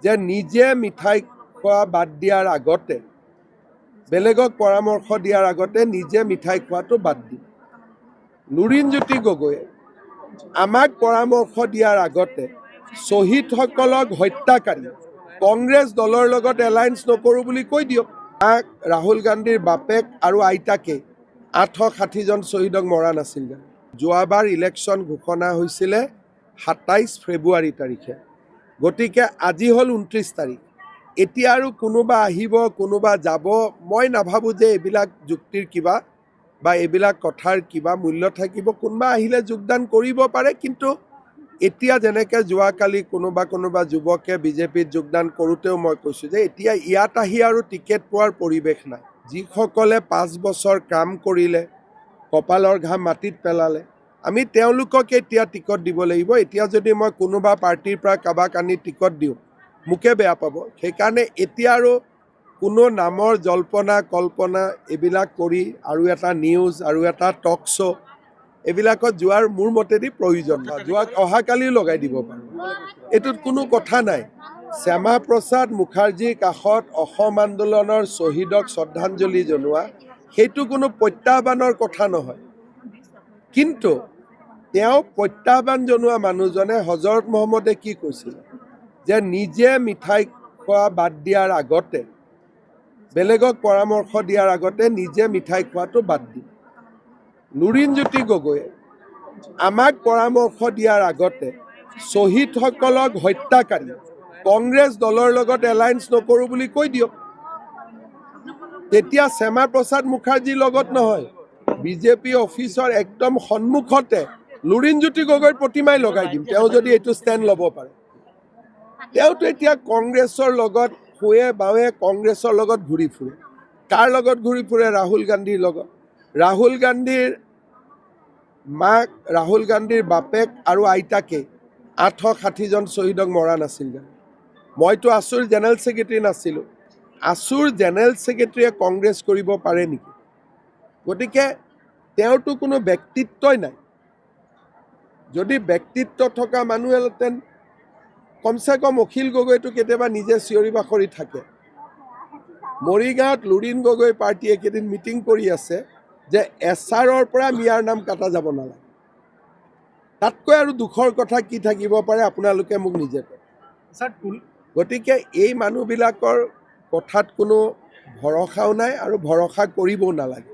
যে নিজে মিঠাই খোৱা বাদ দিয়াৰ আগতে বেলেগক পৰামৰ্শ দিয়াৰ আগতে নিজে মিঠাই খোৱাটো বাদ দিম। লুৰিণজ্যোতি গগৈয়ে আমাক পৰামৰ্শ দিয়াৰ আগতে শ্বহীদসকলক হত্যাকাৰী কংগ্ৰেছ দলৰ লগত এলায়েন্স নকৰোঁ বুলি কৈ দিয়ক। ৰাহুল গান্ধীৰ বাপেক আৰু আইতাকে 860জন শ্বহীদক মৰা নাছিল। যোৱাবাৰ ইলেকশ্যন ঘোষণা হৈছিলে 27 ফেব্ৰুৱাৰী তাৰিখে, গতিকে আজি হ'ল 29 তাৰিখ। এতিয়া আৰু কোনোবা আহিব কোনোবা যাব, মই নাভাবোঁ যে এইবিলাক যুক্তিৰ কিবা বা এইবিলাক কথাৰ কিবা মূল্য থাকিব। কোনোবা আহিলে যোগদান কৰিব পাৰে, কিন্তু এতিয়া যেনেকৈ যোৱাকালি কোনোবা যুৱকে বিজেপিত যোগদান কৰোঁতেও মই কৈছোঁ যে এতিয়া ইয়াত আহি আৰু টিকেট পোৱাৰ পৰিৱেশ নাই। যিসকলে 5 বছৰ কাম কৰিলে, কপালৰ ঘাম মাটিত পেলালে, আমি তেওঁলোককে এতিয়া টিকট দিব লাগিব। এতিয়া যদি মই কোনোবা পাৰ্টিৰ পৰা কাৰোবাক আনি টিকট দিওঁ, মোকে বেয়া পাব। সেইকাৰণে এতিয়া আৰু কোনো নামৰ জল্পনা কল্পনা এইবিলাক কৰি আৰু এটা নিউজ আৰু এটা টক শ্ব' এইবিলাকত যোৱাৰ মোৰ মতেদি প্ৰয়োজন নাই। অহাকালিও লগাই দিব পাৰোঁ, এইটোত কোনো কথা নাই। শ্যামা প্ৰসাদ মুখাৰ্জীৰ কাষত অসম আন্দোলনৰ শ্বহীদক শ্ৰদ্ধাঞ্জলি জনোৱা সেইটো কোনো প্ৰত্যাহ্বানৰ কথা নহয়। কিন্তু তেওঁ প্ৰত্যাহ্বান জনোৱা মানুহজনে হজৰত মহম্মদে কি কৈছিল যে নিজে মিঠাই খোৱা বাদ দিয়াৰ আগতে বেলেগক পৰামৰ্শ দিয়াৰ আগতে নিজে মিঠাই খোৱাটো বাদ দিম। লুৰিণজ্যোতি গগৈয়ে আমাক পৰামৰ্শ দিয়াৰ আগতে শ্বহীদসকলক হত্যাকাৰী কংগ্ৰেছ দলৰ লগত এলায়েন্স নকৰোঁ বুলি কৈ দিয়ক। তেতিয়া শ্যামা প্ৰসাদ মুখাৰ্জীৰ লগত নহয়, বিজেপি অফিচৰ একদম সন্মুখতে লুৰিণজ্যোতি গগৈৰ প্ৰতিমাই লগাই দিম, তেওঁ যদি এইটো ষ্টেণ্ড ল'ব পাৰে। তেওঁতো এতিয়া কংগ্ৰেছৰ লগত শুৱে বাৱে কংগ্ৰেছৰ লগত ঘূৰি ফুৰে। কাৰ লগত ঘূৰি ফুৰে? ৰাহুল গান্ধীৰ লগত। ৰাহুল গান্ধীৰ মাক, ৰাহুল গান্ধীৰ বাপেক আৰু আইতাকে 860জন শ্বহীদক মৰা নাছিল। মইতো আছুৰ জেনেৰেল ছেক্ৰেটাৰী নাছিলোঁ। আছুৰ জেনেৰেল ছেক্ৰেটাৰীয়ে কংগ্ৰেছ কৰিব পাৰে নেকি? গতিকে তেওঁৰতো কোনো ব্যক্তিত্বই নাই। যদি ব্যক্তিত্ব থকা মানুহ হ'লহেঁতেন কমচে কম অখিল গগৈটো কেতিয়াবা নিজে চিঞৰি বাখৰি থাকে। মৰিগাঁৱত লুৰিণ গগৈ পাৰ্টীয়ে এইকেইদিন মিটিং কৰি আছে যে এছাৰৰ পৰা মিয়াৰ নাম কাটা যাব নালাগে। তাতকৈ আৰু দুখৰ কথা কি থাকিব পাৰে আপোনালোকে মোক নিজে কয়। গতিকে এই মানুহবিলাকৰ কথাত কোনো ভৰসাও নাই আৰু ভৰসা কৰিবও নালাগে।